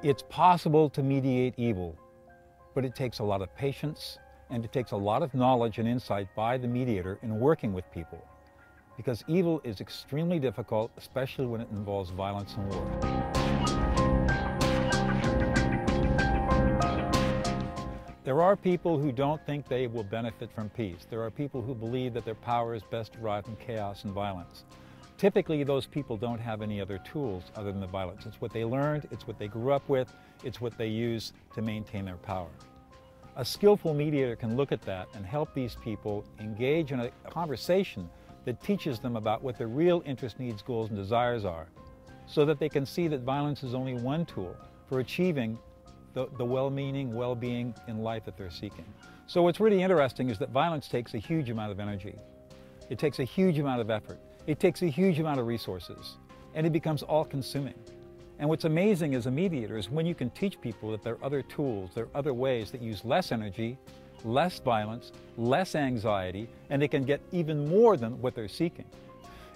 It's possible to mediate evil, but it takes a lot of patience and it takes a lot of knowledge and insight by the mediator in working with people, because evil is extremely difficult, especially when it involves violence and war. There are people who don't think they will benefit from peace. There are people who believe that their power is best derived from chaos and violence. Typically, those people don't have any other tools other than the violence. It's what they learned, it's what they grew up with, it's what they use to maintain their power. A skillful mediator can look at that and help these people engage in a conversation that teaches them about what their real interests, needs, goals, and desires are, so that they can see that violence is only one tool for achieving the well-meaning, well-being in life that they're seeking. So what's really interesting is that violence takes a huge amount of energy. It takes a huge amount of effort. It takes a huge amount of resources, and it becomes all-consuming. And what's amazing as a mediator is when you can teach people that there are other tools, there are other ways that use less energy, less violence, less anxiety, and they can get even more than what they're seeking.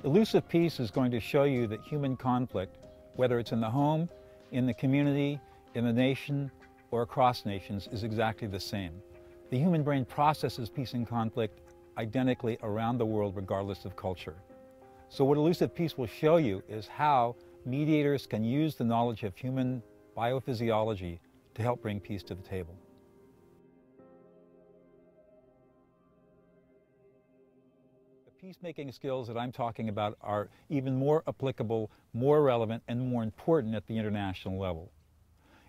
Elusive Peace is going to show you that human conflict, whether it's in the home, in the community, in the nation, or across nations, is exactly the same. The human brain processes peace and conflict identically around the world, regardless of culture. So what Elusive Peace will show you is how mediators can use the knowledge of human biophysiology to help bring peace to the table. The peacemaking skills that I'm talking about are even more applicable, more relevant, and more important at the international level.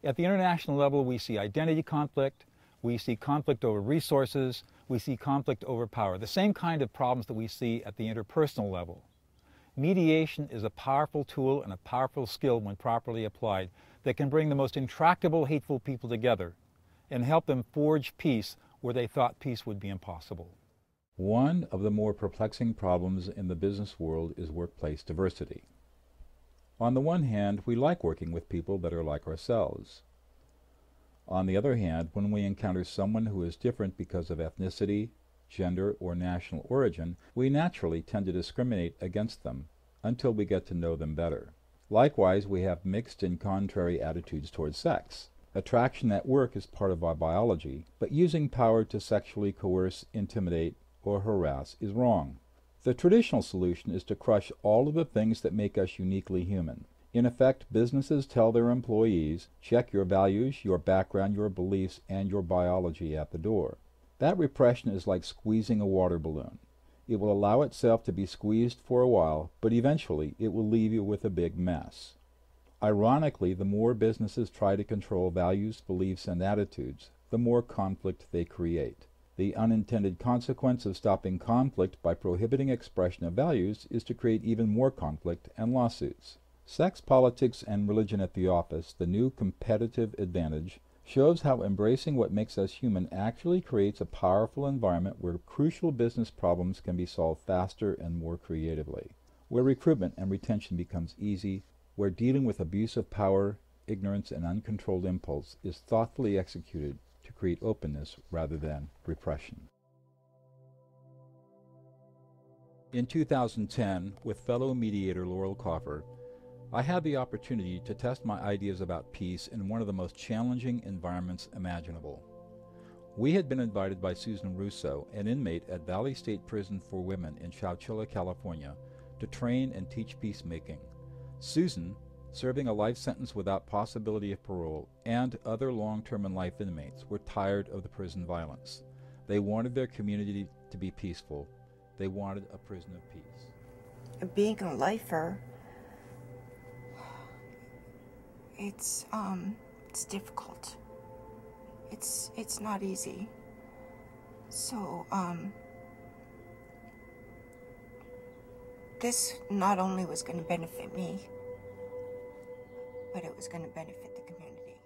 At the international level, we see identity conflict, we see conflict over resources, we see conflict over power, the same kind of problems that we see at the interpersonal level. Mediation is a powerful tool and a powerful skill when properly applied that can bring the most intractable, hateful people together and help them forge peace where they thought peace would be impossible. One of the more perplexing problems in the business world is workplace diversity. On the one hand, we like working with people that are like ourselves. On the other hand, when we encounter someone who is different because of ethnicity, gender, or national origin, we naturally tend to discriminate against them until we get to know them better. Likewise, we have mixed and contrary attitudes towards sex. Attraction at work is part of our biology, but using power to sexually coerce, intimidate, or harass is wrong. The traditional solution is to crush all of the things that make us uniquely human. In effect, businesses tell their employees, check your values, your background, your beliefs, and your biology at the door. That repression is like squeezing a water balloon. It will allow itself to be squeezed for a while, but eventually it will leave you with a big mess. Ironically, the more businesses try to control values, beliefs, and attitudes, the more conflict they create. The unintended consequence of stopping conflict by prohibiting expression of values is to create even more conflict and lawsuits. Sex, politics, and religion at the office, the new competitive advantage, shows how embracing what makes us human actually creates a powerful environment where crucial business problems can be solved faster and more creatively, where recruitment and retention becomes easy, where dealing with abuse of power, ignorance, and uncontrolled impulse is thoughtfully executed to create openness rather than repression. In 2010, with fellow mediator Laurel Coffer, I had the opportunity to test my ideas about peace in one of the most challenging environments imaginable. We had been invited by Susan Russo, an inmate at Valley State Prison for Women in Chowchilla, California, to train and teach peacemaking. Susan, serving a life sentence without possibility of parole, and other long-term and life inmates were tired of the prison violence. They wanted their community to be peaceful. They wanted a prison of peace. Being a lifer, it's difficult. It's not easy. So, this not only was going to benefit me, but it was going to benefit the community.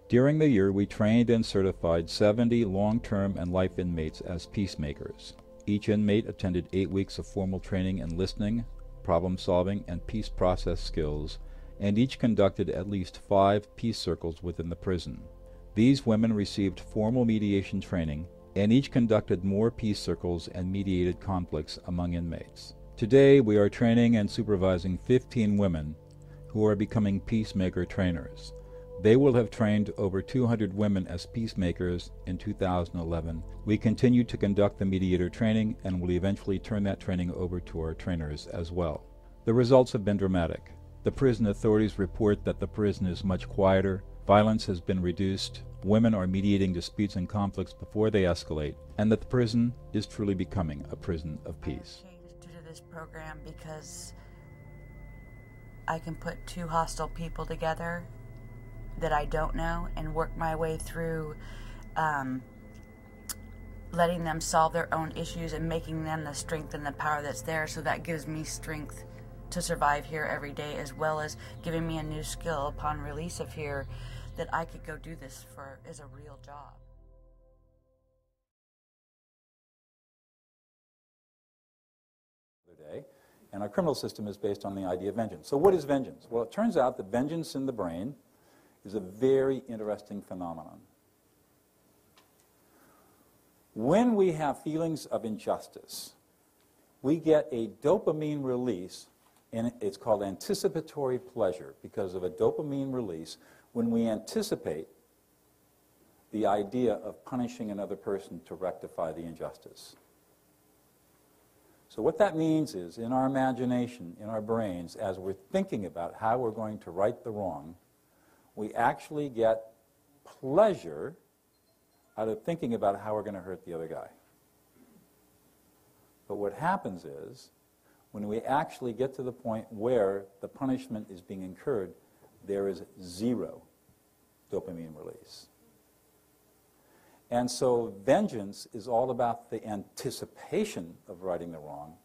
During the year, we trained and certified 70 long-term and life inmates as peacemakers. Each inmate attended 8 weeks of formal training in listening, problem-solving, and peace process skills, and each conducted at least 5 peace circles within the prison. These women received formal mediation training, and each conducted more peace circles and mediated conflicts among inmates. Today, we are training and supervising 15 women who are becoming peacemaker trainers. They will have trained over 200 women as peacemakers in 2011. We continue to conduct the mediator training and will eventually turn that training over to our trainers as well. The results have been dramatic. The prison authorities report that the prison is much quieter, violence has been reduced, women are mediating disputes and conflicts before they escalate, and that the prison is truly becoming a prison of peace. Due to this program, because I can put two hostile people together that I don't know and work my way through letting them solve their own issues and making them the strength and the power that's there. So that gives me strength to survive here every day, as well as giving me a new skill upon release of here that I could go do this for as a real job. And our criminal system is based on the idea of vengeance. So what is vengeance? Well, it turns out that vengeance in the brain is a very interesting phenomenon. When we have feelings of injustice, we get a dopamine release, and it's called anticipatory pleasure because of a dopamine release when we anticipate the idea of punishing another person to rectify the injustice. So what that means is, in our imagination, in our brains, as we're thinking about how we're going to right the wrong, we actually get pleasure out of thinking about how we're going to hurt the other guy. But what happens is, when we actually get to the point where the punishment is being incurred, there is zero dopamine release. And so vengeance is all about the anticipation of righting the wrong.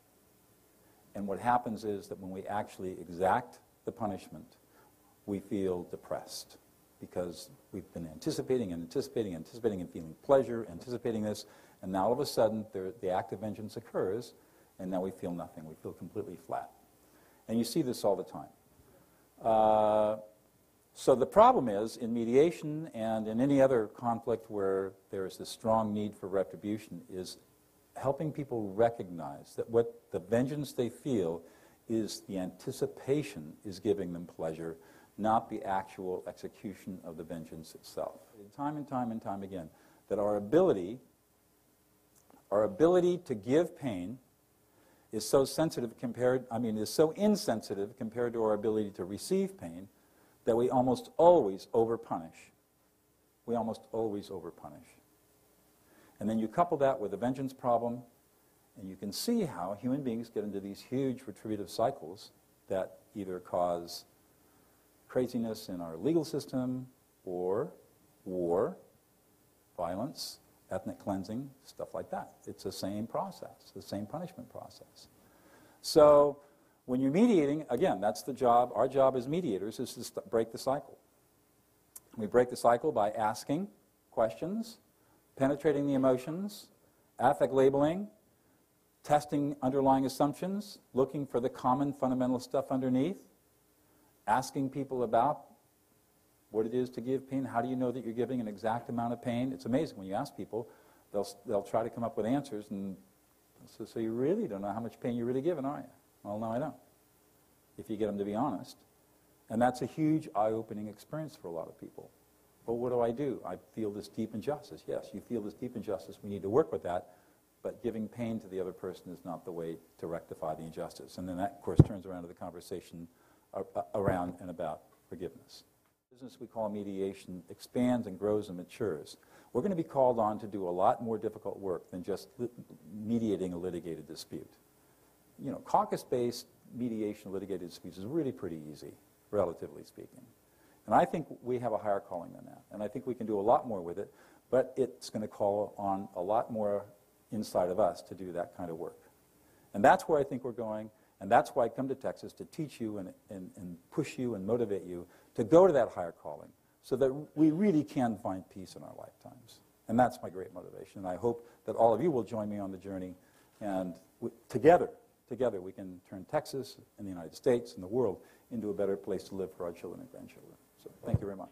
And what happens is that when we actually exact the punishment, we feel depressed because we've been anticipating and anticipating and anticipating and feeling pleasure, anticipating this, and now all of a sudden the act of vengeance occurs, and now we feel nothing. We feel completely flat. And you see this all the time. So the problem is, in mediation and in any other conflict where there is this strong need for retribution, is helping people recognize that what the vengeance they feel is the anticipation is giving them pleasure, not the actual execution of the vengeance itself. Time and time and time again, that our ability to give pain is so sensitive is so insensitive compared to our ability to receive pain, that we almost always overpunish. We almost always overpunish. And then you couple that with a vengeance problem, and you can see how human beings get into these huge retributive cycles that either cause craziness in our legal system, or war, violence, ethnic cleansing, stuff like that. It's the same process, the same punishment process. So when you're mediating, again, that's the job. Our job as mediators is to break the cycle. We break the cycle by asking questions, penetrating the emotions, affect labeling, testing underlying assumptions, looking for the common fundamental stuff underneath, asking people about what it is to give pain. How do you know that you're giving an exact amount of pain? It's amazing. When you ask people, they'll try to come up with answers, and so you really don't know how much pain you're really giving, are you? Well, no, I don't, if you get them to be honest. And that's a huge eye-opening experience for a lot of people. But what do? I feel this deep injustice. Yes, you feel this deep injustice. We need to work with that. But giving pain to the other person is not the way to rectify the injustice. And then that, of course, turns around to the conversation around and about forgiveness. The business we call mediation expands and grows and matures. We're going to be called on to do a lot more difficult work than just mediating a litigated dispute. You know, caucus-based mediation of litigated disputes is really pretty easy, relatively speaking. And I think we have a higher calling than that. And I think we can do a lot more with it, but it's going to call on a lot more inside of us to do that kind of work. And that's where I think we're going, and that's why I come to Texas, to teach you and push you and motivate you to go to that higher calling so that we really can find peace in our lifetimes. And that's my great motivation. And I hope that all of you will join me on the journey, and together we can turn Texas and the United States and the world into a better place to live for our children and grandchildren. So thank you very much.